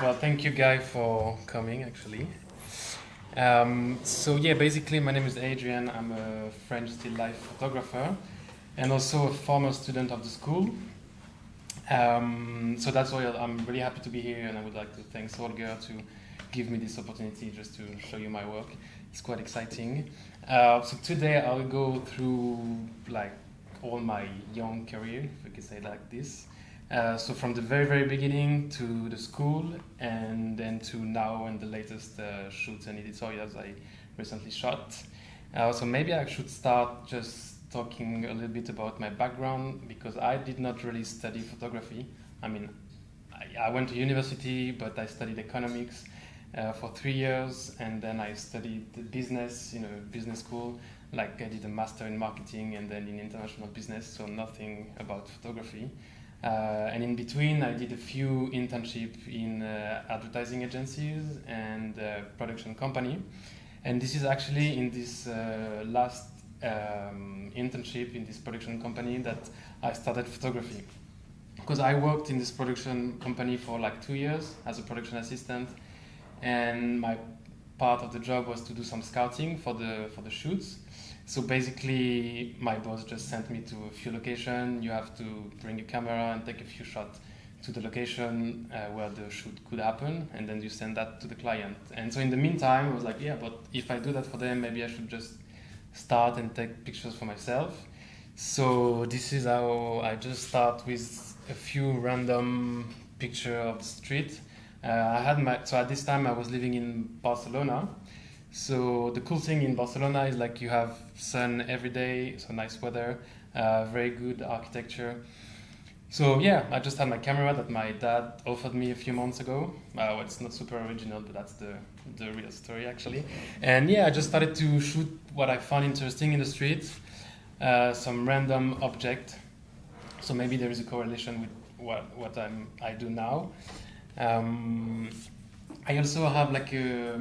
Well, thank you, Guy, for coming, actually. So, yeah, basically, my name is Adrien. I'm a French still life photographer and also a former student of the school. So that's why I'm really happy to be here, and I would like to thank Holger to give me this opportunity just to show you my work. It's quite exciting. So today I'll go through like all my young career, if we could say it like this. So from the very, very beginning to the school, and then to now and the latest shoots and editorials I recently shot. So maybe I should start just talking a little bit about my background, because I did not really study photography. I mean, I went to university, but I studied economics for 3 years, and then I studied business in a business school. Like I did a master in marketing and then in international business, so nothing about photography. And in between, I did a few internships in advertising agencies and production company. And this is actually in this last internship in this production company that I started photography. Because I worked in this production company for like 2 years as a production assistant, and my part of the job was to do some scouting for the shoots. So basically, my boss just sent me to a few locations. You have to bring your camera and take a few shots to the location where the shoot could happen, and then you send that to the client. And so in the meantime, I was like, yeah, but if I do that for them, maybe I should just start and take pictures for myself. So this is how I just start with a few random pictures of the street. So at this time I was living in Barcelona. So the cool thing in Barcelona is like you have sun every day, so nice weather, very good architecture. So yeah, I just had my camera that my dad offered me a few months ago. Well, it's not super original, but that's the real story actually. And yeah, I just started to shoot what I found interesting in the street, some random object. So maybe there is a correlation with what I do now. I also have like a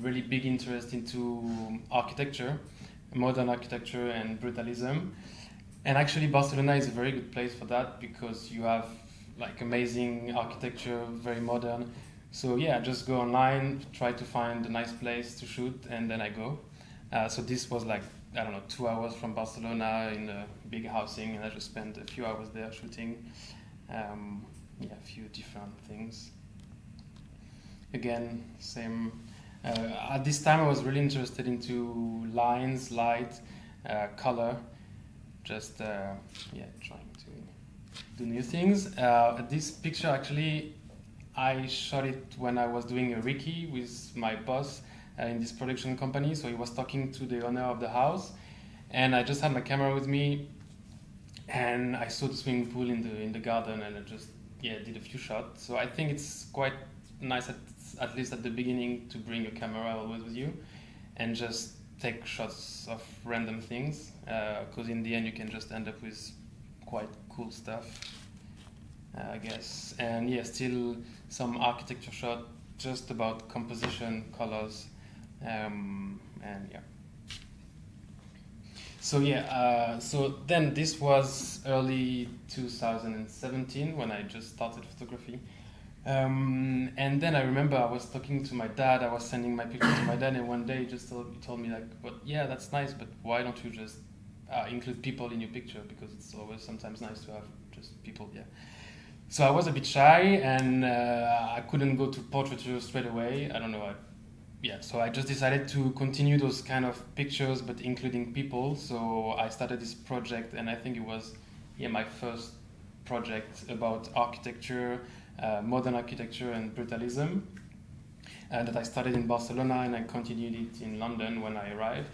really big interest into architecture, modern architecture and brutalism. And actually Barcelona is a very good place for that, because you have like amazing architecture, very modern. So yeah, just go online, try to find a nice place to shoot, and then I go. So this was like, I don't know, 2 hours from Barcelona in a big housing, and I just spent a few hours there shooting a few different things. Again, same. At this time, I was really interested into lines, light, color, just trying to do new things. This picture actually, I shot it when I was doing a recce with my boss in this production company. So he was talking to the owner of the house, and I just had my camera with me, and I saw the swimming pool in the garden, and I just did a few shots. So I think it's quite nice at least at the beginning to bring your camera always with you and just take shots of random things, because in the end you can just end up with quite cool stuff, I guess. And yeah, still some architecture shot just about composition, colors, and yeah. So yeah, so then this was early 2017 when I just started photography. And then I remember I was talking to my dad, I was sending my pictures to my dad, and one day he just told me like, "But yeah, that's nice, but why don't you just include people in your picture, because it's always sometimes nice to have just people." Yeah. So I was a bit shy, and I couldn't go to portraiture straight away. I don't know. So I just decided to continue those kind of pictures, but including people. So I started this project, and I think it was my first project about architecture, modern architecture and brutalism, that I started in Barcelona, and I continued it in London when I arrived.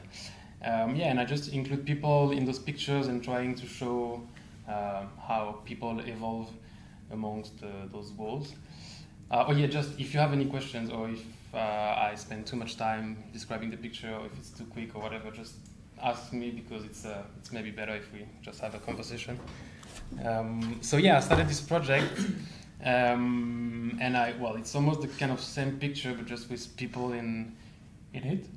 And I just include people in those pictures and trying to show how people evolve amongst those walls. Just if you have any questions, or if I spend too much time describing the picture, or if it's too quick or whatever, just ask me, because it's maybe better if we just have a conversation. I started this project, and it's almost the kind of same picture, but just with people in it.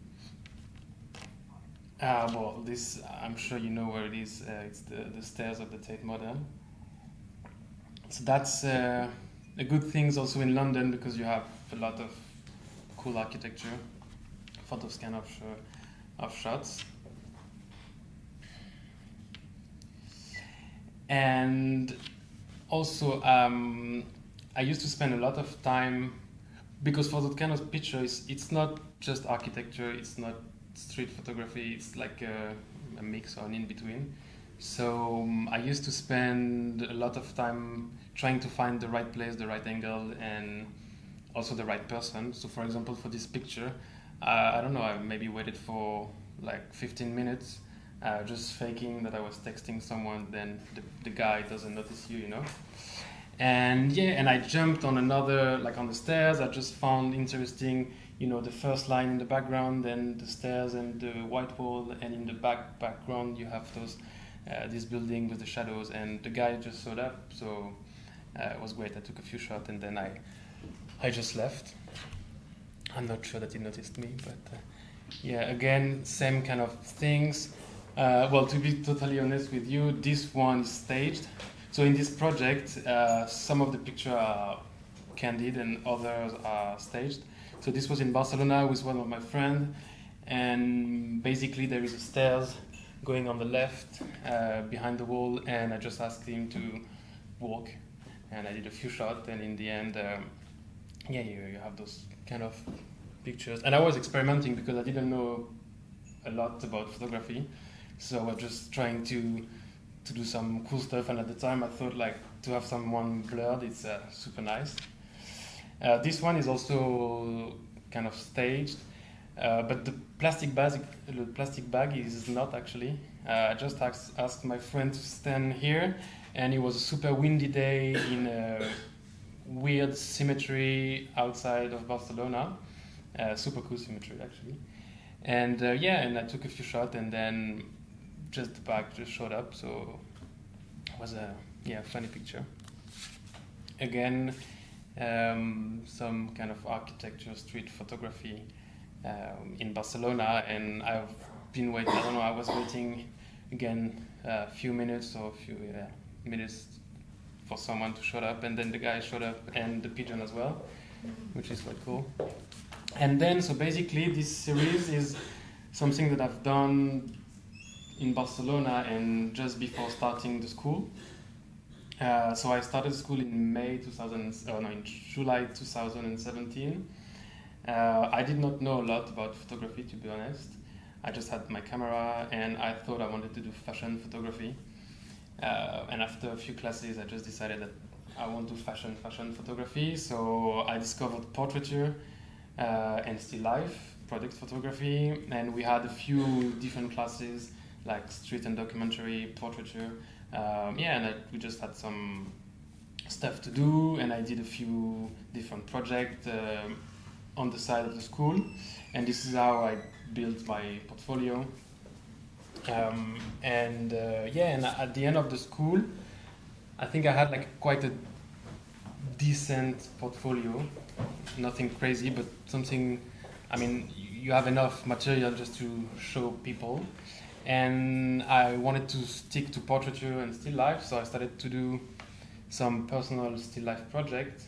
This, I'm sure you know where it is. It's the stairs of the Tate Modern. So that's a good thing is also in London because you have a lot of cool architecture for those kind of shots. And also, I used to spend a lot of time, because for that kind of pictures, it's not just architecture, it's not street photography, it's like a mix or an in-between. So I used to spend a lot of time trying to find the right place, the right angle, and also the right person. So for example, for this picture, I don't know, I maybe waited for like 15 minutes, just faking that I was texting someone, then the guy doesn't notice you, you know? And yeah, and I jumped on another, like on the stairs, I just found interesting, you know, the first line in the background, then the stairs and the white wall, and in the background you have those this building with the shadows, and the guy just showed up, so it was great. I took a few shots and then I just left. I'm not sure that he noticed me, but yeah, again, same kind of things. Well, to be totally honest with you, this one is staged. So in this project, some of the pictures are candid and others are staged. So this was in Barcelona with one of my friends, and basically there is a stairs going on the left behind the wall, and I just asked him to walk, and I did a few shots, and in the end, yeah, you have those kind of pictures. And I was experimenting because I didn't know a lot about photography, so I was just trying to do some cool stuff, and at the time I thought like to have someone blurred, it's super nice. This one is also kind of staged, but the plastic bag is not actually. I just asked my friend to stand here, and it was a super windy day in a weird cemetery outside of Barcelona, super cool cemetery actually. And yeah, and I took a few shots, and then just the bag just showed up, so it was a funny picture. Again, some kind of architecture, street photography in Barcelona, and I've been waiting. I don't know. I was waiting again a few minutes or a few minutes for someone to show up, and then the guy showed up, and the pigeon as well, which is quite cool. And then, so basically, this series is something that I've done in Barcelona and just before starting the school. So I started school in July 2017. I did not know a lot about photography, to be honest. I just had my camera and I thought I wanted to do fashion photography. And after a few classes, I just decided that I want to do fashion photography. So I discovered portraiture and still life, product photography, and we had a few different classes like street and documentary, portraiture. And we just had some stuff to do, and I did a few different projects on the side of the school, and this is how I built my portfolio. And at the end of the school, I think I had like quite a decent portfolio, nothing crazy, but something, I mean, you have enough material just to show people. And I wanted to stick to portraiture and still life, so I started to do some personal still life projects,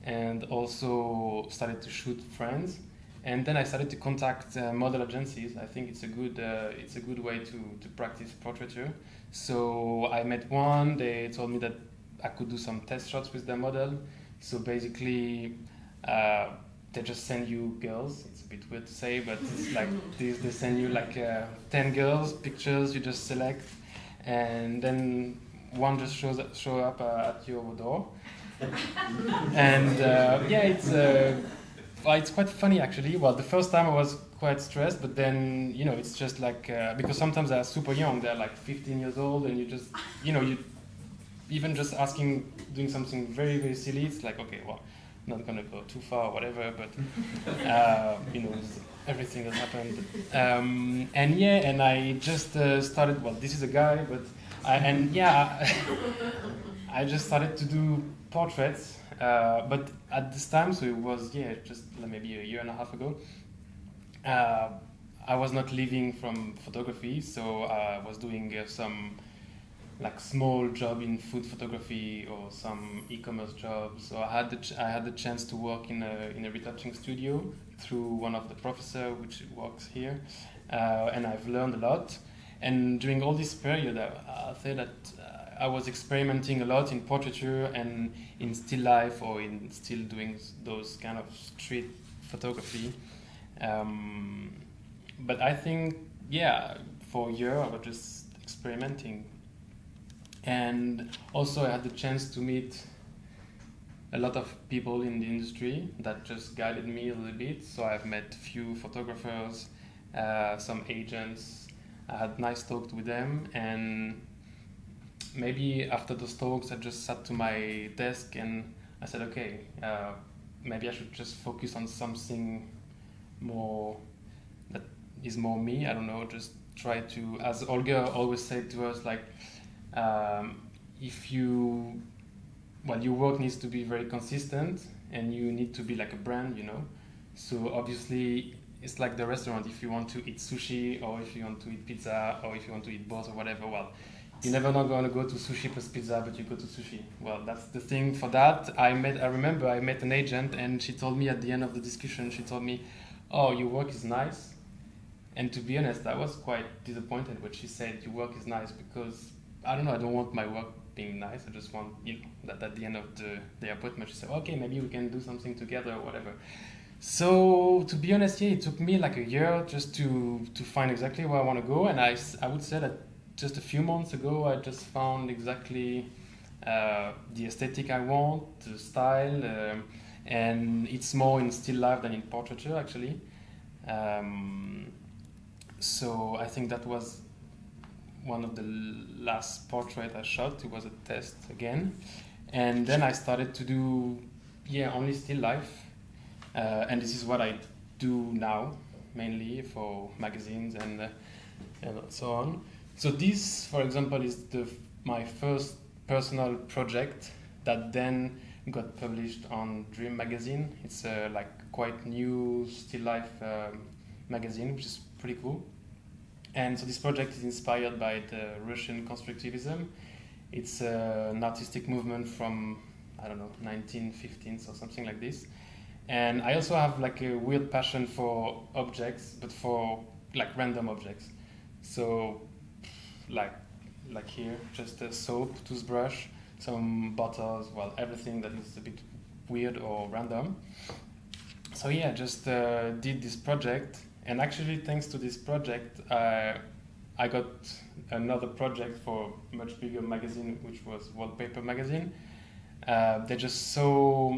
and also started to shoot friends. And then I started to contact model agencies. I think it's a good way to practice portraiture. So I met one. They told me that I could do some test shots with their model. So basically, they just send you girls. It's a bit weird to say, but it's like they send you like 10 girls, pictures, you just select, and then one just show up at your door. And it's quite funny actually. Well, the first time I was quite stressed, but then, you know, it's just like, because sometimes they're super young, they're like 15 years old, and you just, you know, you even just doing something very, very silly, it's like, okay, well, not gonna go too far or whatever, but you know, everything that happened. And I just started. Well, this is a guy, but I just started to do portraits. But at this time, so it was just maybe a year and a half ago. I was not living from photography, so I was doing some like small job in food photography or some e-commerce jobs. So I had the chance to work in a retouching studio through one of the professor which works here, and I've learned a lot. And during all this period, I say that I was experimenting a lot in portraiture and in still life, or in still doing those kind of street photography. But I think, yeah, for a year I was just experimenting. And also I had the chance to meet a lot of people in the industry that just guided me a little bit. So I've met few photographers, some agents. I had nice talks with them, and maybe after those talks I just sat to my desk and I said, okay, maybe I should just focus on something more that is more me. I don't know, just try to, as Olga always said to us, like, if you, well, your work needs to be very consistent and you need to be like a brand, you know. So obviously it's like the restaurant. If you want to eat sushi, or if you want to eat pizza, or if you want to eat both or whatever, well, you're never not going to go to sushi plus pizza, but you go to sushi. Well, that's the thing for that. I remember I met an agent, and she told me at the end of the discussion, she told me, oh, your work is nice. And to be honest, I was quite disappointed when she said your work is nice, because I don't know, I don't want my work being nice. I just want, you know, that at the end of the appointment, she said, okay, maybe we can do something together or whatever. So to be honest, yeah, it took me like a year just to find exactly where I want to go. And I would say that just a few months ago, I just found exactly the aesthetic I want, the style, and it's more in still life than in portraiture, actually. So I think that was one of the last portrait I shot. It was a test again. And then I started to do, yeah, only still life. And this is what I do now, mainly for magazines and so on. So this, for example, is my first personal project that then got published on Dream magazine. It's like quite new still life magazine, which is pretty cool. And so this project is inspired by the Russian constructivism. It's an artistic movement from, I don't know, 1915s or something like this. And I also have like a weird passion for objects, but for like random objects. So like here, just a soap, toothbrush, some bottles, well, everything that is a bit weird or random. So yeah, just did this project. And actually, thanks to this project, I got another project for a much bigger magazine, which was Wallpaper magazine. They just saw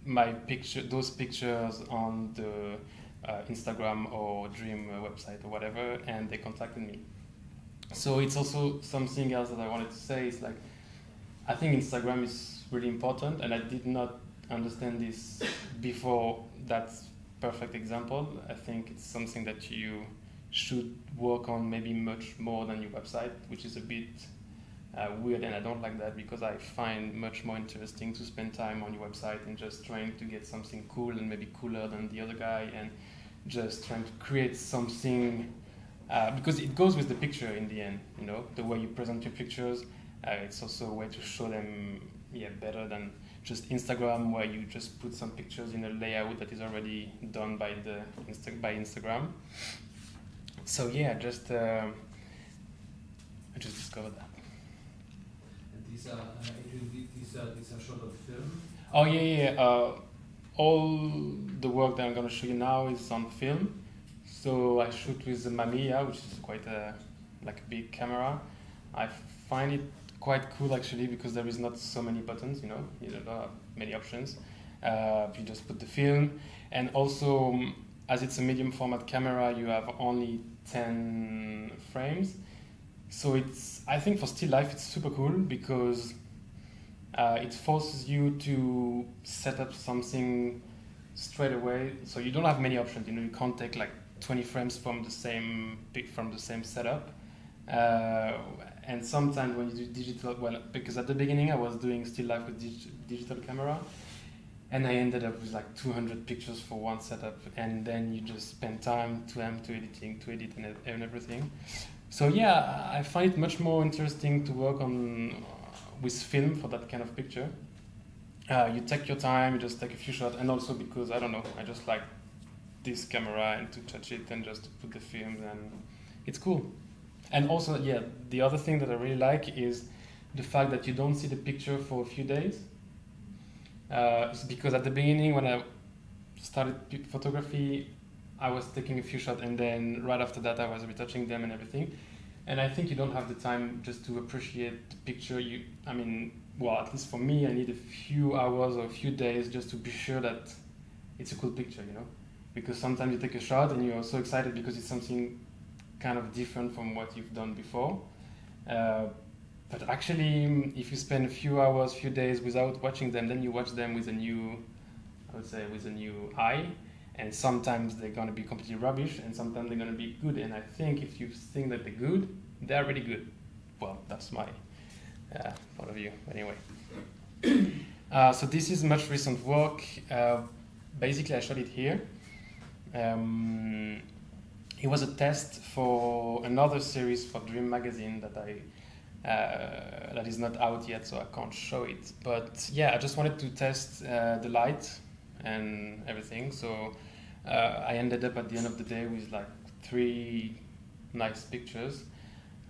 those pictures on the Instagram or Dream website or whatever, and they contacted me. So it's also something else that I wanted to say. It's like, I think Instagram is really important, and I did not understand this before that perfect example. I think it's something that you should work on maybe much more than your website, which is a bit weird, and I don't like that, because I find much more interesting to spend time on your website and just trying to get something cool and maybe cooler than the other guy, and just trying to create something, because it goes with the picture in the end, you know, the way you present your pictures. It's also a way to show them, yeah, better than just Instagram, where you just put some pictures in a layout that is already done by Instagram. So yeah, I just discovered that. And these are shot on film? Oh yeah. All the work that I'm going to show you now is on film. So I shoot with the Mamiya, which is quite a big camera. I find it quite cool actually, because there is not so many buttons, you know, you don't have many options. You just put the film, and also as it's a medium format camera, you have only 10 frames. So I think for still life it's super cool, because it forces you to set up something straight away. So you don't have many options, you know, you can't take like 20 frames from the same setup. And sometimes when you do digital, well, because at the beginning I was doing still life with digital camera, and I ended up with like 200 pictures for one setup, and then you just spend time to edit and everything. So yeah, I find it much more interesting to work on with film for that kind of picture. You take your time, you just take a few shots, and also because I don't know, I just like this camera and to touch it and just to put the film, and it's cool. And also, yeah, the other thing that I really like is the fact that you don't see the picture for a few days. It's because at the beginning, when I started photography, I was taking a few shots, and then right after that, I was retouching them and everything. And I think you don't have the time just to appreciate the picture. Well, at least for me, I need a few hours or a few days just to be sure that it's a cool picture, you know? Because sometimes you take a shot and you're so excited because it's something kind of different from what you've done before. But actually, if you spend a few hours, few days without watching them, then you watch them with a new eye. And sometimes they're going to be completely rubbish, and sometimes they're going to be good. And I think if you think that they're good, they're really good. Well, that's my point of view, anyway. So this is much recent work. Basically, I shot it here. It was a test for another series for Dream Magazine that is not out yet, so I can't show it. But yeah, I just wanted to test the light and everything. So I ended up at the end of the day with like 3 nice pictures,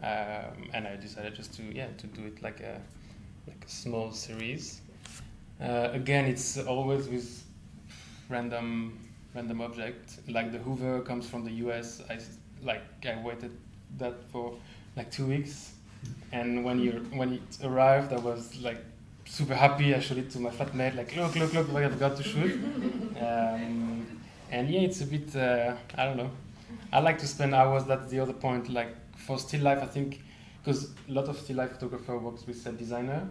and I decided just to do it like a small series. Again, it's always with random object. Like the Hoover comes from the US. I waited that for like 2 weeks, and when it arrived, I was like super happy. I showed it to my flatmate, like look what I've got to shoot. And yeah, it's a bit I don't know. I like to spend hours. That's the other point. Like for still life, I think because a lot of still life photographer works with set designer.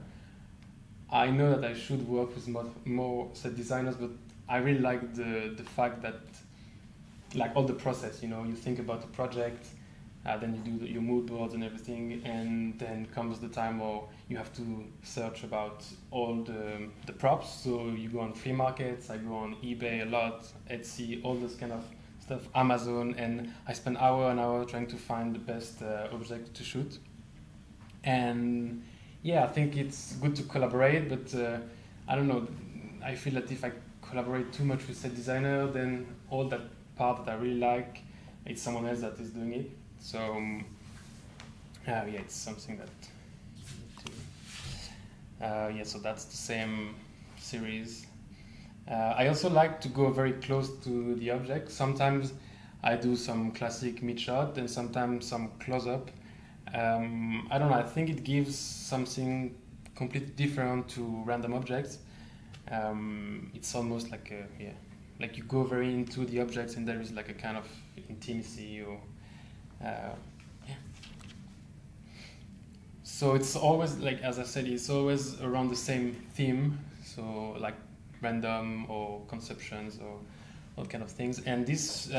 I know that I should work with more set designers, but I really like the fact that like all the process, you know, you think about the project, then you do your mood boards and everything, and then comes the time where you have to search about all the props. So you go on flea markets, I go on eBay a lot, Etsy, all this kind of stuff, Amazon, and I spend hour and hour trying to find the best object to shoot. And yeah, I think it's good to collaborate, but I don't know, I feel that if I collaborate too much with set designer, then all that part that I really like, it's someone else that is doing it. So yeah, it's something that so that's the same series. I also like to go very close to the object. Sometimes I do some classic mid shot and sometimes some close up. I don't know, I think it gives something completely different to random objects. It's almost like like you go very into the objects and there is like a kind of intimacy or So it's always, like as I said, it's always around the same theme. So like random or conceptions or all kind of things. And this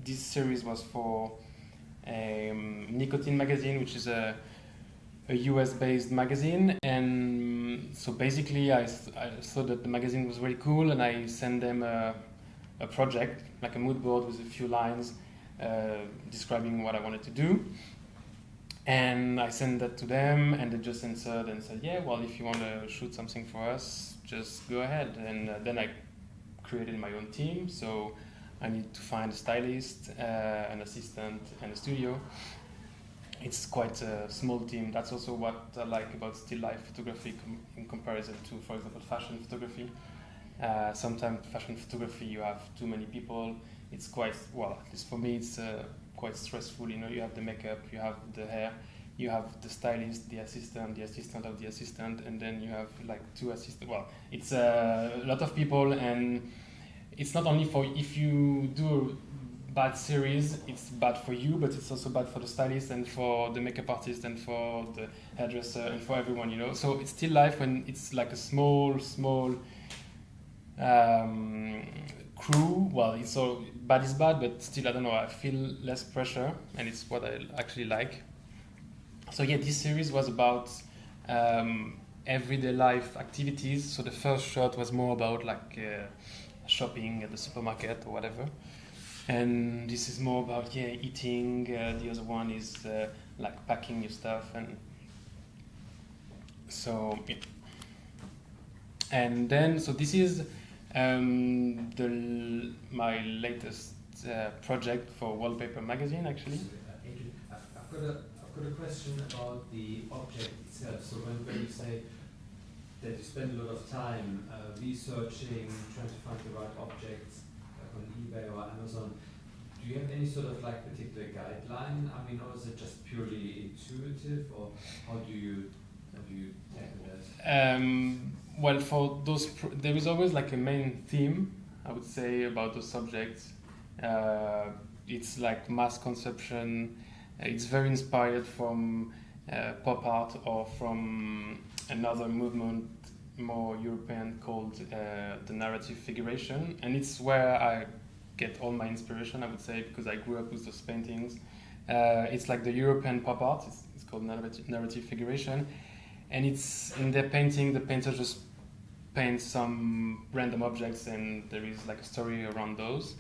series was for Nicotine Magazine, which is a US-based magazine. And so basically I thought that the magazine was really cool, and I sent them a project, like a mood board with a few lines describing what I wanted to do. And I sent that to them, and they just answered and said, yeah, well, if you want to shoot something for us, just go ahead. And then I created my own team. So I need to find a stylist, an assistant, and a studio. It's quite a small team. That's also what I like about still life photography in comparison to, for example, fashion photography. Sometimes fashion photography, you have too many people. It's quite, well, at least for me, it's quite stressful. You know, you have the makeup, you have the hair, you have the stylist, the assistant of the assistant, and then you have like 2 assistants. Well, it's a lot of people, and it's not only for, if you do a bad series, it's bad for you, but it's also bad for the stylist and for the makeup artist and for the hairdresser and for everyone, you know. So it's still life when it's like a small crew. Well, it's so bad is bad, but still, I don't know, I feel less pressure, and it's what I actually like. So yeah, this series was about everyday life activities. So the first shot was more about like shopping at the supermarket or whatever, and this is more about eating. The other one is like packing your stuff, and so yeah. And then so this is my latest project for Wallpaper magazine, actually. Adrien, I've got a question about the object itself. So when you say that you spend a lot of time researching, trying to find the right objects on eBay or Amazon, do you have any sort of like particular guideline? I mean, or is it just purely intuitive, or how do you tackle that? Well, for those, there is always like a main theme, I would say, about those subjects. It's like mass consumption. It's very inspired from pop art or from another movement, more European, called the narrative figuration, and it's where I get all my inspiration, I would say, because I grew up with those paintings. It's like the European pop art. It's called narrative figuration. And it's in their painting, the painter just paints some random objects, and there is like a story around those.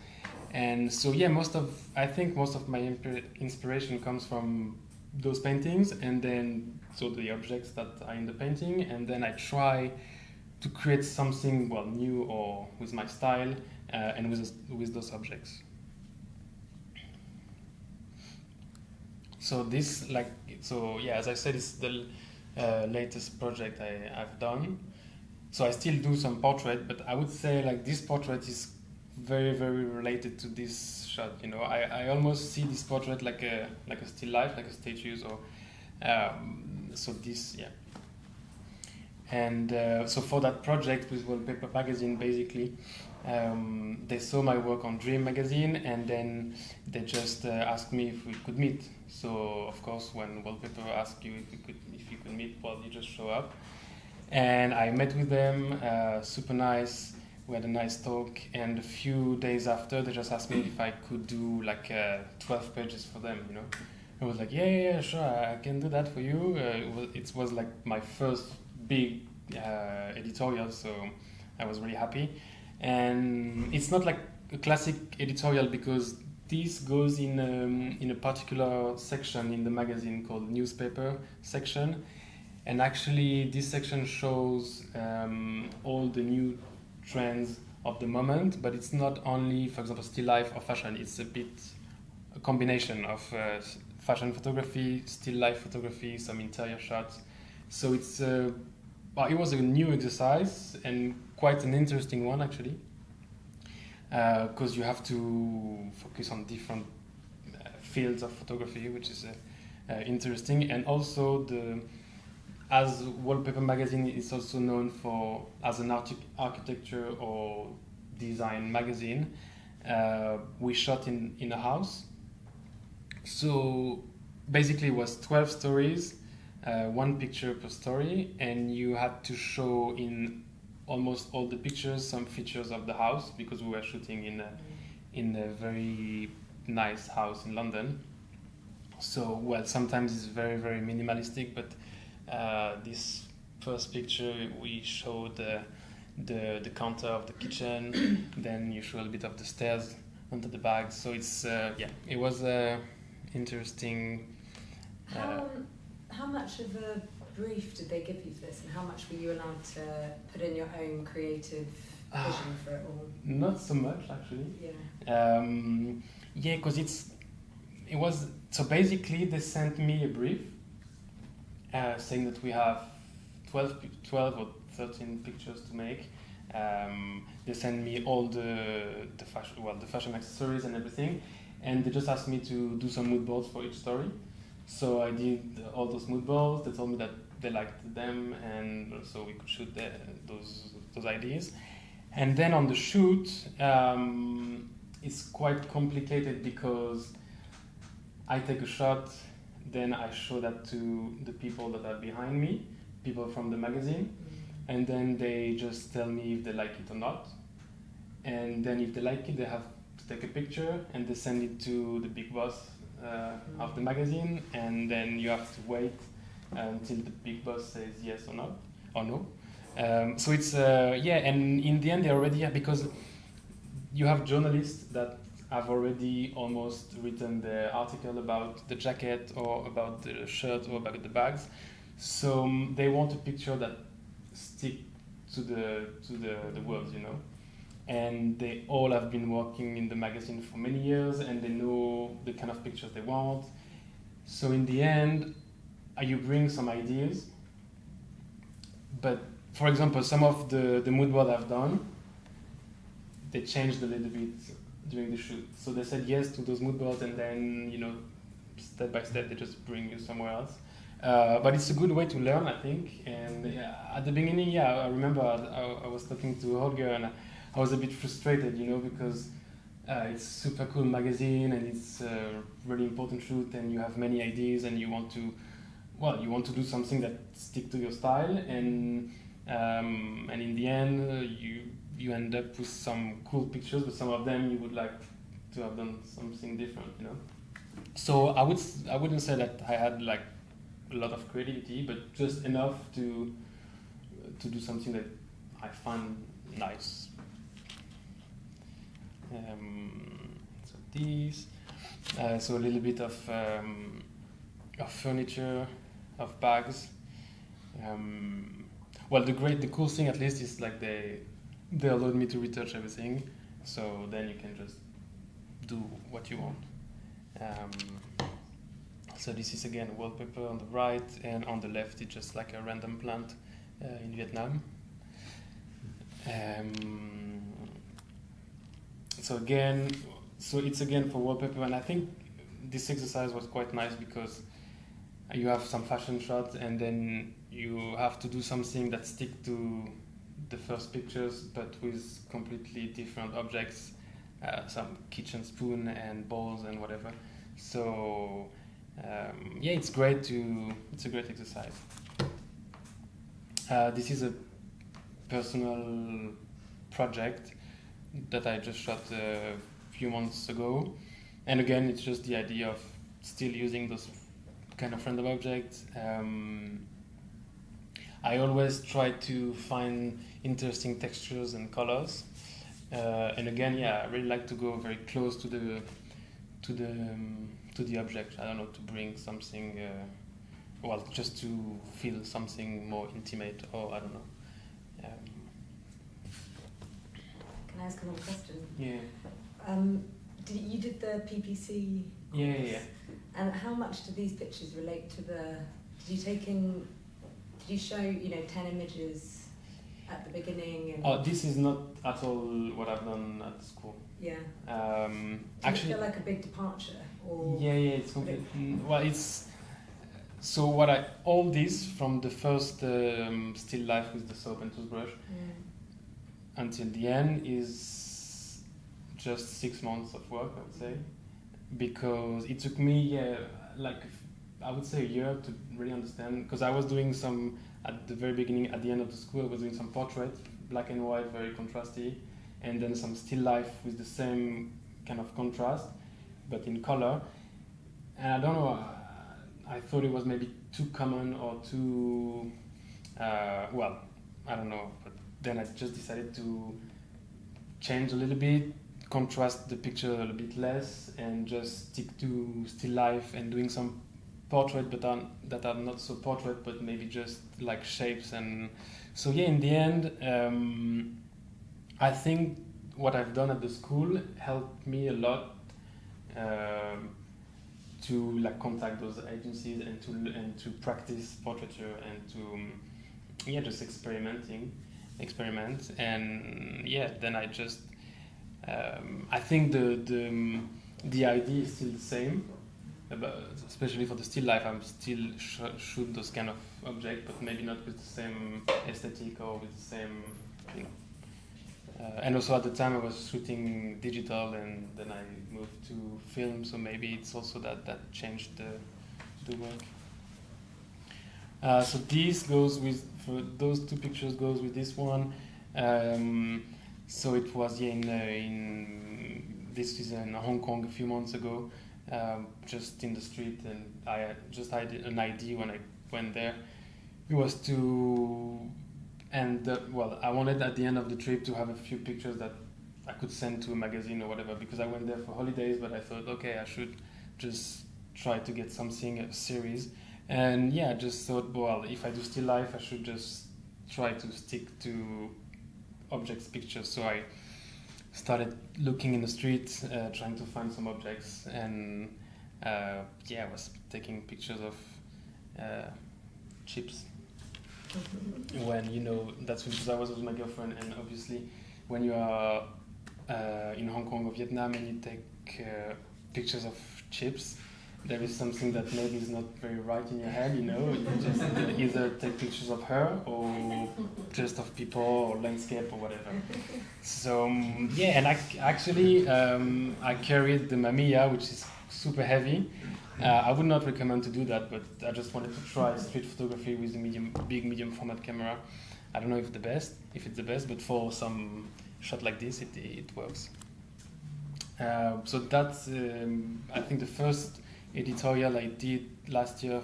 And so I think most of my inspiration comes from those paintings, and then so the objects that are in the painting, and then I try to create something new or with my style and with those objects. So this as I said, it's the latest project I've done. So I still do some portrait, but I would say like this portrait is very, very related to this shot. I almost see this portrait like a still life, like a statue. Or so this, yeah. And so for that project with Wallpaper Magazine, basically, they saw my work on Dream magazine, and then they just asked me if we could meet. So of course, when Wallpaper asked you if you could meet, well, you just show up. And I met with them, super nice. We had a nice talk, and a few days after, they just asked me if I could do like 12 pages for them. I was like, yeah, sure, I can do that for you. It was like my first big editorial, so I was really happy. And it's not like a classic editorial, because this goes in a particular section in the magazine called newspaper section. And actually, this section shows all the new trends of the moment, but it's not only, for example, still life or fashion. It's a combination of fashion photography, still life photography, some interior shots. So it was a new exercise, and quite an interesting one, actually, because you have to focus on different fields of photography, which is interesting. And also, as Wallpaper Magazine is also known as an architecture or design magazine, we shot in a house. So basically, it was 12 stories, one picture per story, and you had to show in almost all the pictures some features of the house, because we were shooting in a very nice house in London. So sometimes it's very, very minimalistic, but this first picture we showed the counter of the kitchen, then you show a bit of the stairs under the bag. So it's it was interesting. How much of a brief did they give you for this, and how much were you allowed to put in your own creative vision for it all? Not so much, actually. Yeah. Because it was so basically they sent me a brief saying that we have 12 or 13 pictures to make. They sent me all the fashion accessories and everything, and they just asked me to do some mood boards for each story. So I did all those mood boards. They told me that they liked them, and so we could shoot those ideas. And then on the shoot, it's quite complicated, because I take a shot, then I show that to the people that are behind me, people from the magazine, and then they just tell me if they like it or not. And then if they like it, they have to take a picture, and they send it to the big boss of the magazine, and then you have to wait until the big boss says yes or no. or no. So it's and in the end they already have, because you have journalists that have already almost written the article about the jacket or about the shirt or about the bags. So they want a picture that stick to the words, you know. And they all have been working in the magazine for many years, and they know the kind of pictures they want. So in the end, you bring some ideas, but for example, some of the mood board I've done, they changed a little bit during the shoot. So they said yes to those mood boards, and then, you know, step by step they just bring you somewhere else. But it's a good way to learn, I think. And at the beginning, I remember I was talking to Holger, and I was a bit frustrated, you know, because it's super cool magazine, and it's a really important shoot, and you have many ideas, and you want to do something that stick to your style, and in the end, you end up with some cool pictures, but some of them you would like to have done something different, you know. So I wouldn't say that I had like a lot of creativity, but just enough to do something that I find nice. So these, so a little bit of furniture, of bags. Well, the cool thing at least is like they allowed me to retouch everything, so then you can just do what you want. So this is again wallpaper on the right, and on the left it's just like a random plant in Vietnam. So it's again for wallpaper, and I think this exercise was quite nice because you have some fashion shots, and then you have to do something that stick to the first pictures, but with completely different objects, some kitchen spoon and bowls and whatever. So it's a great exercise. This is a personal project that I just shot a few months ago, and again it's just the idea of still using those kind of random objects. I always try to find interesting textures and colors, and again, I really like to go very close to the object. I don't know, to bring something, just to feel something more intimate, or I don't know. Can I ask another question? Yeah. You did the PPC course? Yeah. And how much do these pictures relate to did you show, 10 images at the beginning? And This is not at all what I've done at school. Yeah. Actually, you feel like a big departure? Or it's completely, it's, so all this from the first still life with the soap and toothbrush until the end is just 6 months of work, I would say, because it took me I would say a year to really understand, because I was doing some at the very beginning, at the end of the school I was doing some portrait, black and white, very contrasty, and then some still life with the same kind of contrast but in color, and I don't know, I thought it was maybe too common or too I don't know, but then I just decided to change a little bit, contrast the picture a little bit less, and just stick to still life and doing some portrait that are not so portrait, but maybe just like shapes. And so in the end, I think what I've done at the school helped me a lot to contact those agencies and to practice portraiture and to just experiment, and then I just I think the idea is still the same, especially for the still life. I'm still shoot those kind of objects, but maybe not with the same aesthetic or with the same, and also at the time I was shooting digital, and then I moved to film, so maybe it's also that changed the work. So this goes with, for those two pictures goes with this one. So it was this is in Hong Kong a few months ago, just in the street, and I just had an idea when I went there. It was to And well, I wanted at the end of the trip to have a few pictures that I could send to a magazine or whatever, because I went there for holidays, but I thought, okay, I should just try to get something, a series. And yeah, I just thought, well, if I do still life, I should just try to stick to objects pictures. So I started looking in the street, trying to find some objects, and yeah, I was taking pictures of chips. When, you know, that's because I was with my girlfriend, and obviously when you are in Hong Kong or Vietnam and you take pictures of chips, there is something that maybe is not very right in your head, you know. You just either take pictures of her or just of people or landscape or whatever. So yeah, and I carried the Mamiya, which is super heavy. I would not recommend to do that, but I just wanted to try street photography with a big medium format camera. I don't know if it's the best, but for some shot like this, it works. So that's I think the first editorial I did last year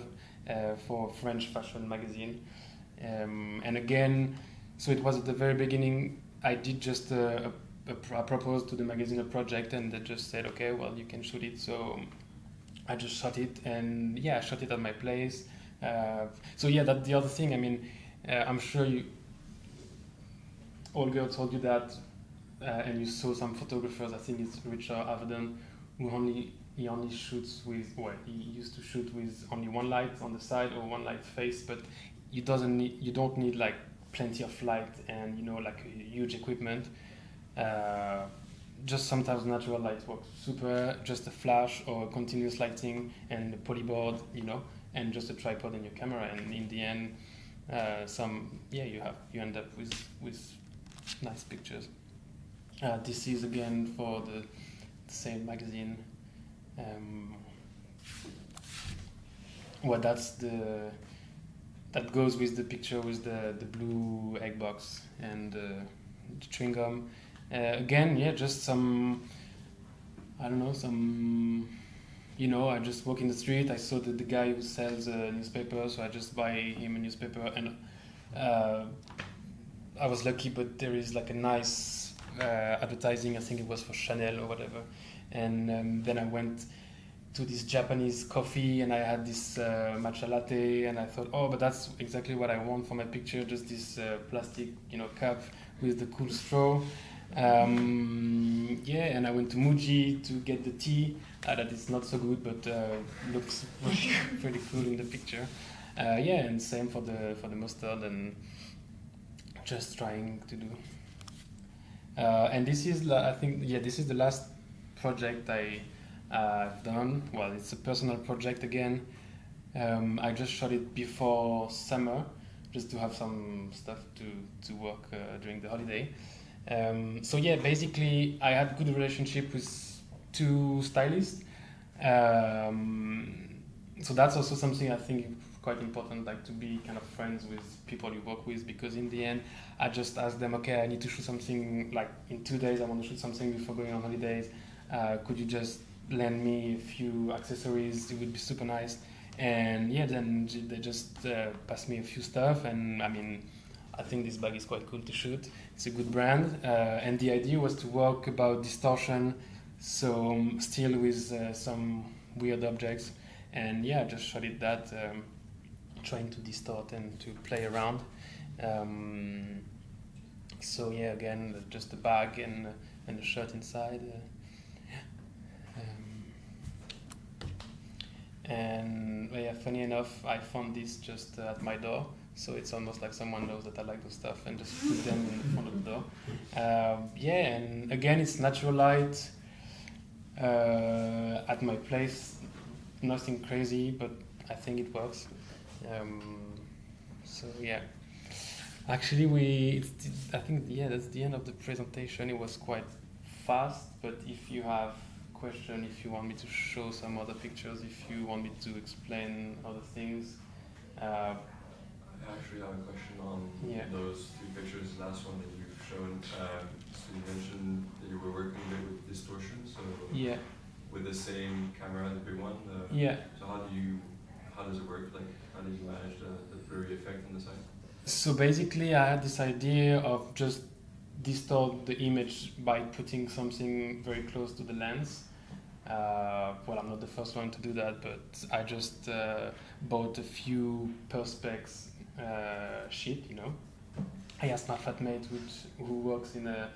for a French fashion magazine. And again, so it was at the very beginning, I did just I proposed to the magazine a project, and they just said, okay, well, you can shoot it. So I just shot it, and yeah, I shot it at my place. So yeah, that's the other thing. I mean, I'm sure Olga told you that, and you saw some photographers. I think it's Richard Avedon, he only shoots with, well, he used to shoot with only one light on the side or one light face, but you don't need like plenty of light and, you know, like huge equipment. Just sometimes natural light works super, just a flash or continuous lighting and a polyboard, you know, and just a tripod in your camera, and in the end, you end up with nice pictures. This is again for the same magazine. Well, that goes with the picture with the blue egg box and the chewing gum. Again, yeah, just some, I don't know, you know, I just walk in the street, I saw the guy who sells a newspaper, so I just buy him a newspaper, and I was lucky, but there is like a nice advertising, I think it was for Chanel or whatever, and then I went to this Japanese coffee, and I had this matcha latte, and I thought, oh, but that's exactly what I want for my picture, just this plastic, you know, cup with the cool straw. Yeah, and I went to Muji to get the tea. That is not so good, but looks pretty cool in the picture. Yeah, and same for the mustard, and just trying to do. And this is, I think, yeah, this is the last project I've done. Well, it's a personal project again. I just shot it before summer, just to have some stuff to work during the holiday. So yeah, basically I had good relationship with two stylists. So that's also something I think is quite important, like to be kind of friends with people you work with, because in the end I just asked them, okay, I need to shoot something like in 2 days, I want to shoot something before going on holidays. Could you just lend me a few accessories? It would be super nice. And yeah, then they just passed me a few stuff, and I mean, I think this bag is quite cool to shoot. It's a good brand, and the idea was to work about distortion, so still with some weird objects, and yeah, just shot it that, trying to distort and to play around. So yeah, again, just a bag and a shirt inside. And yeah, funny enough, I found this just at my door. So it's almost like someone knows that I like those stuff and just put them in front of the door. Yeah, and again, it's natural light at my place. Nothing crazy, but I think it works. So yeah, actually I think, yeah, that's the end of the presentation. It was quite fast, but if you have question, if you want me to show some other pictures, if you want me to explain other things. I actually have a question on those three pictures. The last one that you've shown, so you mentioned that you were working a bit with distortion, so yeah, with the same camera, the big one. Yeah. So how does it work? Like, how did you manage the blurry effect on the side? So basically, I had this idea of just distort the image by putting something very close to the lens. Well, I'm not the first one to do that, but I just bought a few perspex sheet, you know. I asked my flatmate, who works in a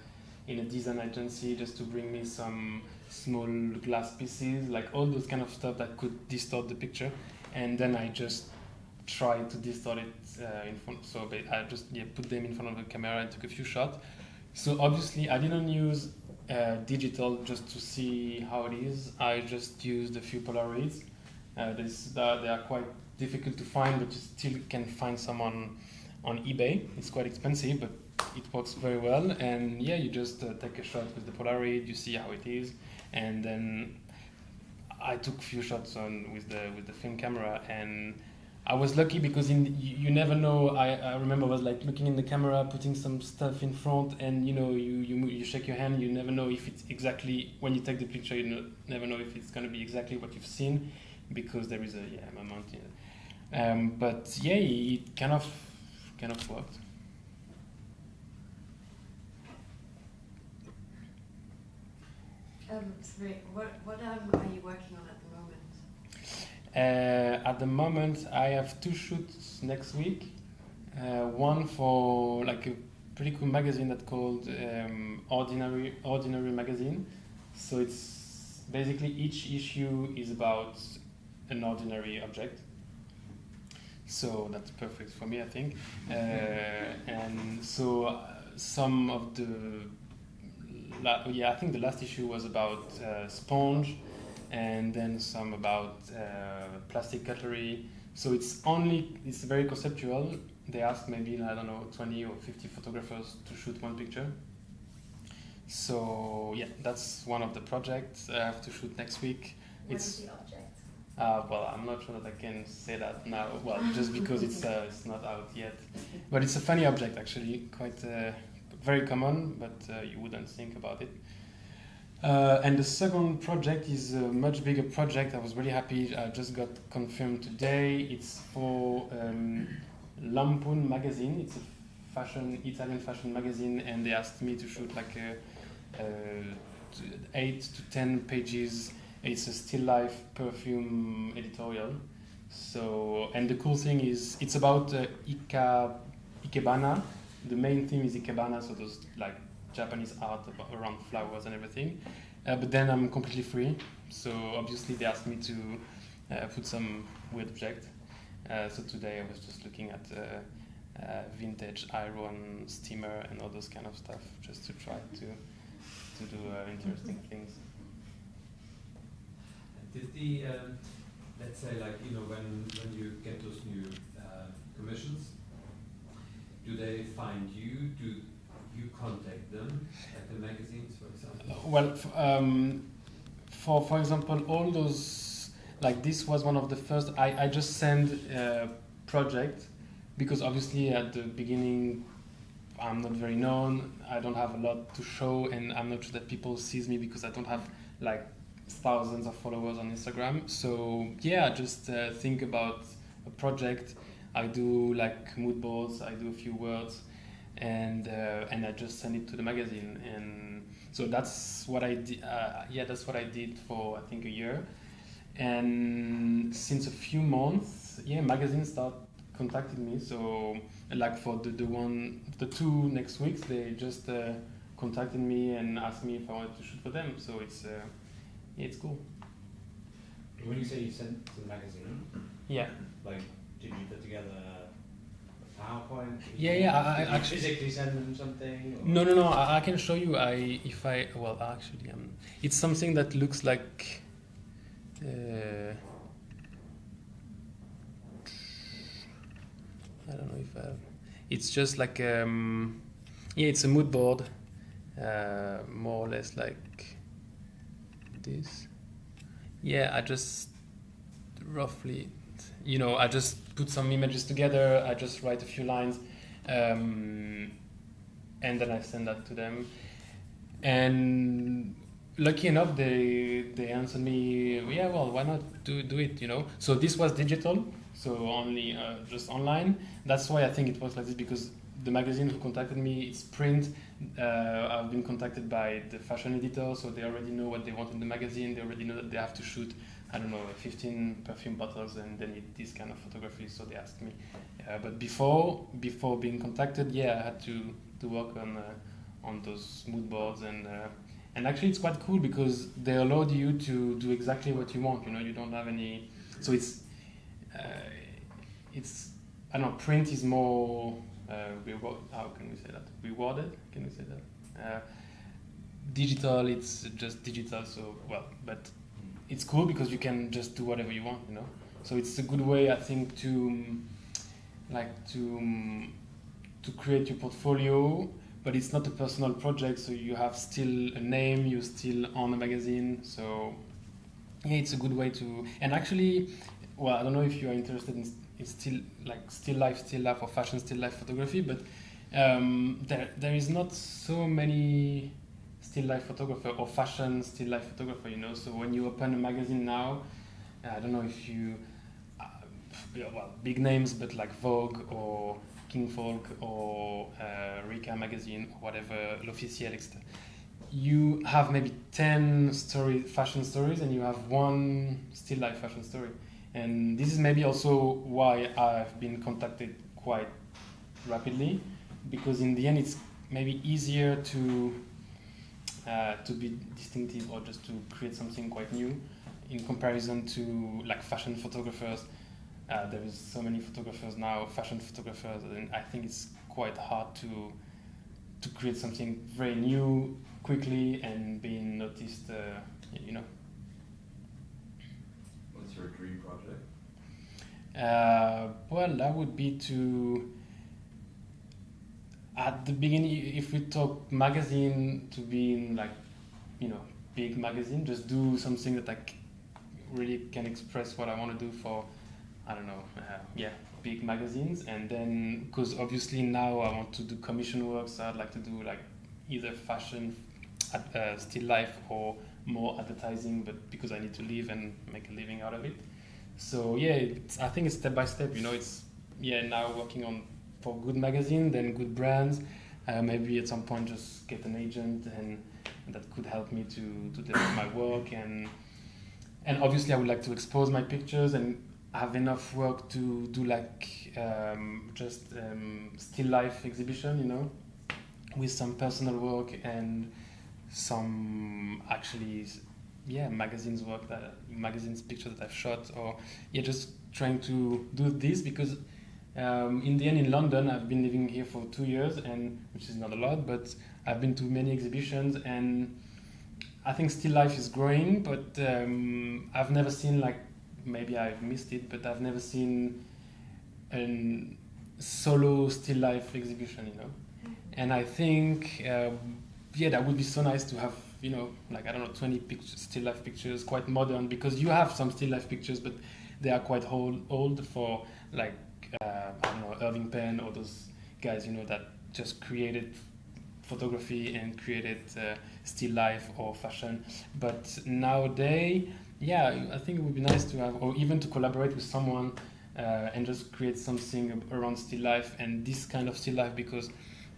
design agency, just to bring me some small glass pieces, like all those kind of stuff that could distort the picture, and then I just tried to distort it in front. So I just put them in front of the camera and took a few shots. So obviously I didn't use digital just to see how it is. I just used a few Polaroids. They are quite difficult to find, but you still can find some on eBay. It's quite expensive, but it works very well. And yeah, you just take a shot with the Polaroid, you see how it is, and then I took a few shots with the film camera, and I was lucky because you never know. I remember I was like looking in the camera, putting some stuff in front, and you know you shake your hand. You never know if it's exactly when you take the picture. You never know if it's going to be exactly what you've seen, because there is a moment. But yeah, it kind of worked. Sorry, what are you working on at the moment? At the moment, I have 2 shoots next week. One for like a pretty cool magazine that's called Ordinary Magazine. So it's basically each issue is about an ordinary object. So that's perfect for me, I think. And so some of I think the last issue was about sponge, and then some about plastic cutlery. So it's very conceptual. They asked maybe, I don't know, 20 or 50 photographers to shoot one picture. So yeah, that's one of the projects I have to shoot next week. What is the object? Well, I'm not sure that I can say that now. Well, just because it's not out yet. But it's a funny object, actually, quite very common, but you wouldn't think about it. And the second project is a much bigger project. I was really happy. I just got confirmed today. It's for Lampoon Magazine. It's a Italian fashion magazine, and they asked me to shoot like 8 to 10 pages. It's a still life perfume editorial. So, and the cool thing is, it's about Ikebana. The main theme is Ikebana, so those like Japanese art around flowers and everything. But then I'm completely free. So obviously they asked me to put some weird object. So today I was just looking at vintage iron steamer and all those kind of stuff, just to try to do interesting things. Did let's say, like, you know, when you get those new commissions, do they find you? Do you contact them, like the magazines, for example? Well, for example, all those, like this was one of the first. I just sent a project because obviously at the beginning I'm not very known. I don't have a lot to show, and I'm not sure that people sees me because I don't have like thousands of followers on Instagram. So yeah, just think about a project. I do like mood boards. I do a few words, and I just send it to the magazine. And so that's what I did. That's what I did for I think a year. And since a few months, magazines start contacting me. So like for the 2 next weeks, they just contacted me and asked me if I wanted to shoot for them. So it's cool. When you say you sent to the magazine, like, did you put together a PowerPoint? I actually physically send them something? Or? No. I can show you. It's something that looks like. I don't know if it's just like it's a mood board, more or less like this. I just roughly, I just put some images together. I just write a few lines, and then I send that to them. And lucky enough, they answered me, yeah, well, why not do it, you know? So this was digital, so only just online. That's why I think it was like this, because the magazine who contacted me, it's print. I've been contacted by the fashion editor, so they already know what they want in the magazine. They already know that they have to shoot, I don't know, 15 perfume bottles, and they need this kind of photography, so they asked me. But before being contacted, yeah, I had to work on those mood boards, and actually it's quite cool because they allowed you to do exactly what you want. You know, you don't have any. So it's I don't know. Print is more how can we say that? Rewarded? Can we say that? Digital, it's just digital. So but it's cool because you can just do whatever you want. You know. So it's a good way, I think, to create your portfolio. But it's not a personal project, so you have still a name, you're still on a magazine, so yeah, it's a good way to. And actually, well, I don't know if you are interested in still life or fashion still life photography, but there is not so many still life photographer or fashion still life photographer, you know. So when you open a magazine now, I don't know if you, big names, but like Vogue or Folk or Rika magazine or whatever, L'Officiel, etc. You have maybe 10 fashion stories, and you have one still life fashion story. And this is maybe also why I've been contacted quite rapidly, because in the end it's maybe easier to be distinctive or just to create something quite new in comparison to like fashion photographers. There is so many photographers now, fashion photographers, and I think it's quite hard to create something very new quickly and being noticed, you know. What's your dream project? Well, that would be to, at the beginning, if we talk magazine, to be in like, you know, big magazine, just do something that I really can express what I want to do for, I don't know, big magazines. And then, because obviously now I want to do commission work, so I'd like to do like either fashion, still life, or more advertising, but because I need to live and make a living out of it. So yeah, I think it's step by step, you know. It's now working on for good magazine, then good brands, maybe at some point just get an agent, and that could help me to develop my work, and obviously I would like to expose my pictures and have enough work to do like still life exhibition, you know, with some personal work and some actually magazines pictures that I've shot, or just trying to do this because in the end in London I've been living here for 2 years, and which is not a lot, but I've been to many exhibitions, and I think still life is growing, but I've never seen, like, maybe I've missed it, but I've never seen a solo still life exhibition, you know. And I think that would be so nice to have, you know, like, I don't know, 20 pictures, still life pictures, quite modern, because you have some still life pictures, but they are quite old for, like, I don't know, Irving Penn or those guys, you know, that just created photography and created still life or fashion. But nowadays, I think it would be nice to have, or even to collaborate with someone and just create something around still life and this kind of still life, because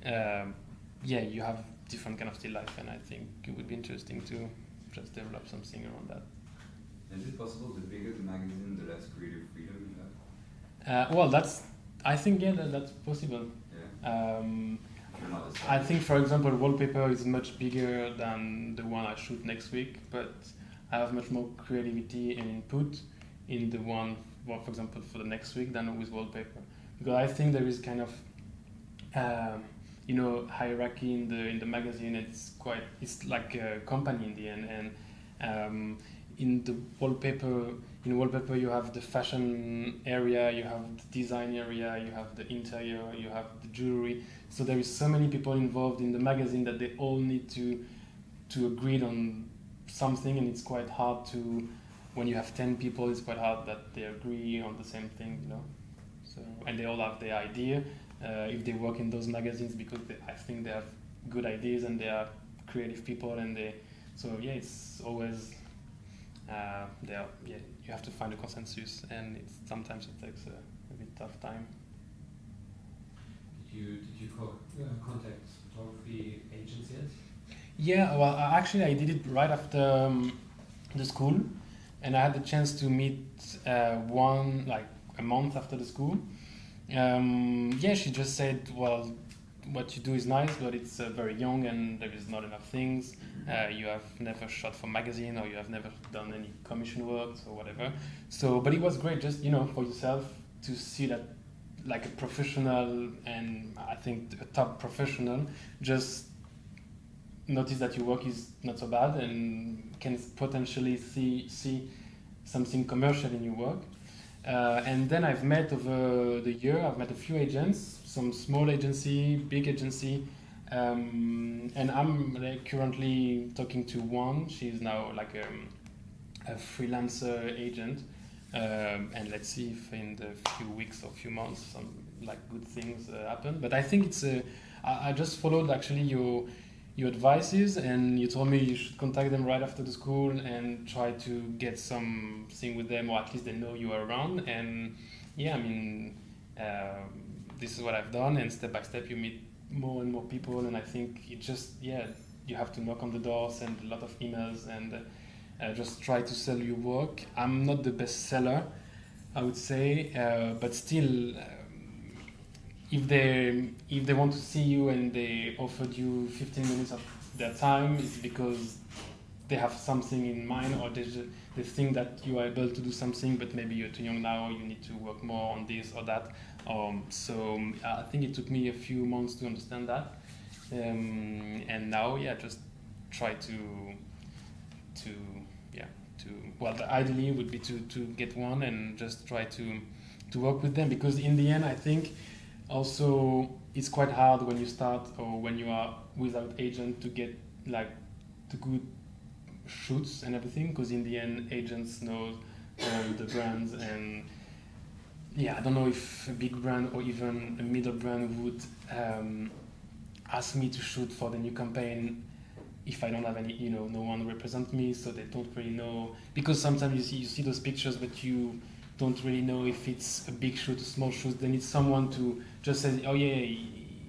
you have different kind of still life, and I think it would be interesting to just develop something around that. Is it possible, the bigger the magazine, the less creative freedom you have? Well, I think that's possible. Yeah. I think, for example, Wallpaper is much bigger than the one I shoot next week, but I have much more creativity and input in the one, well, for example, for the next week than with Wallpaper, because I think there is kind of hierarchy in the magazine. It's like a company in the end, and in Wallpaper you have the fashion area, you have the design area, you have the interior, you have the jewelry. So there is so many people involved in the magazine that they all need to agree on something, and it's quite hard to, when you have 10 people, it's quite hard that they agree on the same thing, you know. So, and they all have their idea if they work in those magazines, because I think they have good ideas and they are creative people, and they So yeah, it's always you have to find a consensus, and sometimes it takes a bit tough time. Did you contact photography agents yet? Yeah, well, actually, I did it right after the school, and I had the chance to meet one like a month after the school. Yeah, she just said, well, what you do is nice, but it's very young and there is not enough things. You have never shot for magazine, or you have never done any commission work or whatever. So, but it was great, just for yourself to see that, like a professional, and I think a top professional, just notice that your work is not so bad and can potentially see something commercial in your work. And then I've met over the year, I've met a few agents, some small agency, big agency, and I'm currently talking to one. She's now like a freelancer agent, and let's see if in the few weeks or few months some like good things happen. But I think it's I just followed actually your advices, and you told me you should contact them right after the school and try to get something with them, or at least they know you are around. And yeah, I mean, this is what I've done, and step by step you meet more and more people, and I think it just, you have to knock on the door, send a lot of emails, and just try to sell your work. I'm not the best seller, I would say, but still, if they want to see you and they offered you 15 minutes of their time, it's because they have something in mind, or they think that you are able to do something, but maybe you're too young now, you need to work more on this or that. So I think it took me a few months to understand that, and now just try well, the ideally would be to get one and just try to work with them, because in the end I think also it's quite hard when you start or when you are without agent to get like the good shoots and everything, because in the end agents know all the brands, and I don't know if a big brand or even a middle brand would ask me to shoot for the new campaign if I don't have any, no one represent me, so they don't really know, because sometimes you see those pictures but you don't really know if it's a big shoot, a small shoot. They need someone to just say, oh yeah,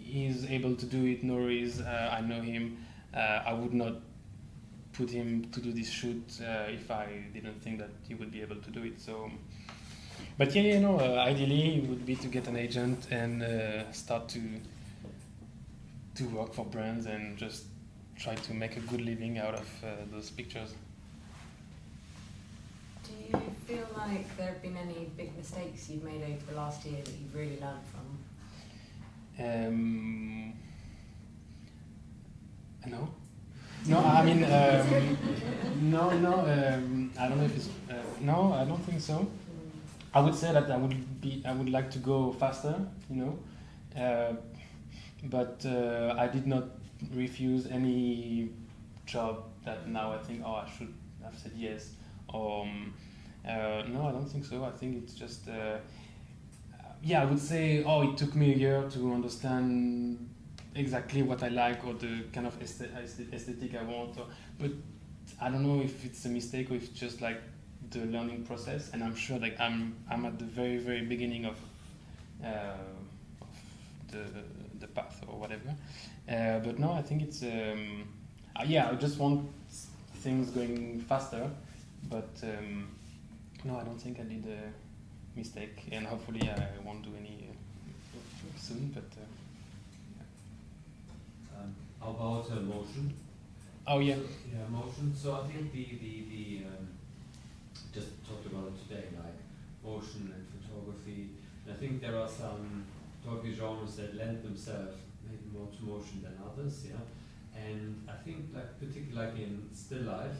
he's able to do it, no worries, I know him, I would not put him to do this shoot if I didn't think that he would be able to do it. So, but ideally it would be to get an agent and start to work for brands and just try to make a good living out of those pictures. Do you feel like there have been any big mistakes you've made over the last year that you've really learned from? No. No, I mean, no. I don't know if it's no. I don't think so. I would say that I would like to go faster, but I did not refuse any job that now I think, I should have said yes. No, I don't think so. I think it's just, I would say, it took me a year to understand exactly what I like, or the kind of aesthetic I want. But I don't know if it's a mistake or if it's just like the learning process. And I'm sure like I'm at the very, very beginning of the path or whatever. But no, I think it's I just want things going faster. But no, I don't think I did a mistake, and hopefully I won't do any soon. But how about motion? Oh yeah. Motion. So I think the just talked about it today, like motion and photography. And I think there are some photography genres that lend themselves maybe more to motion than others. And I think particularly like in still life,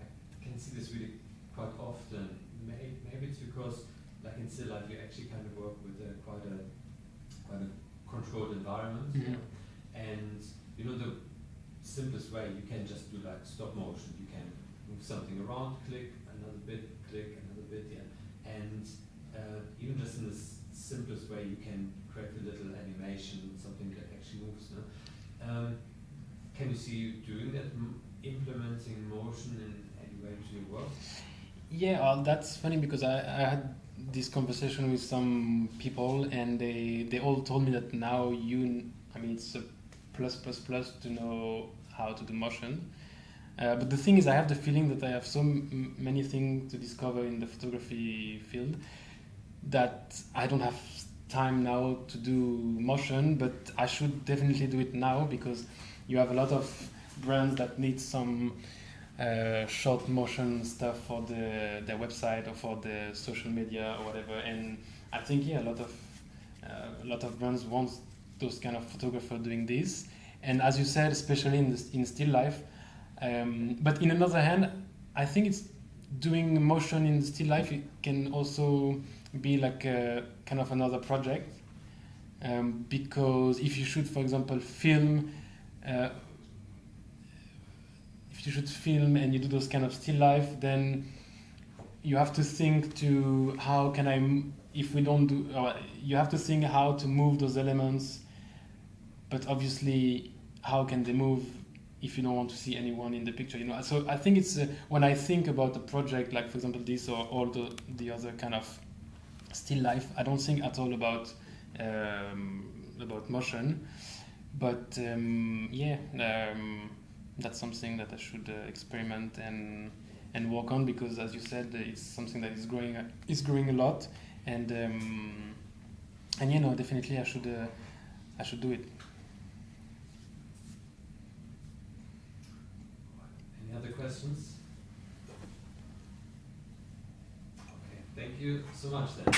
I can see this really quite often. Maybe it's because like in still life you actually kind of work with quite a controlled environment. Mm-hmm. And the simplest way, you can just do like stop motion. You can move something around, click, another bit, click, another bit, and even just in the simplest way, you can create a little animation, something that actually moves. Can you see you doing that implementing motion in any way to your work? Yeah, that's funny because I had this conversation with some people and they all told me that now it's a plus to know how to do motion. But the thing is, I have the feeling that I have so many things to discover in the photography field that I don't have time now to do motion, but I should definitely do it now because you have a lot of brands that need some short motion stuff for their website or for the social media or whatever. And I think a lot of brands want those kind of photographers doing this. And as you said, especially in still life. But in another hand, I think it's doing motion in still life. It can also be like a kind of another project, because if you should, for example, film. If you should film and you do those kind of still life, then you have to think to how can I, if we don't do, you have to think how to move those elements, but obviously how can they move if you don't want to see anyone in the picture, So I think it's, when I think about a project like, for example, this or all the other kind of still life, I don't think at all about motion, but that's something that I should experiment and work on because, as you said, it's something that is growing a lot, and definitely I should do it. Any other questions? Okay, thank you so much then.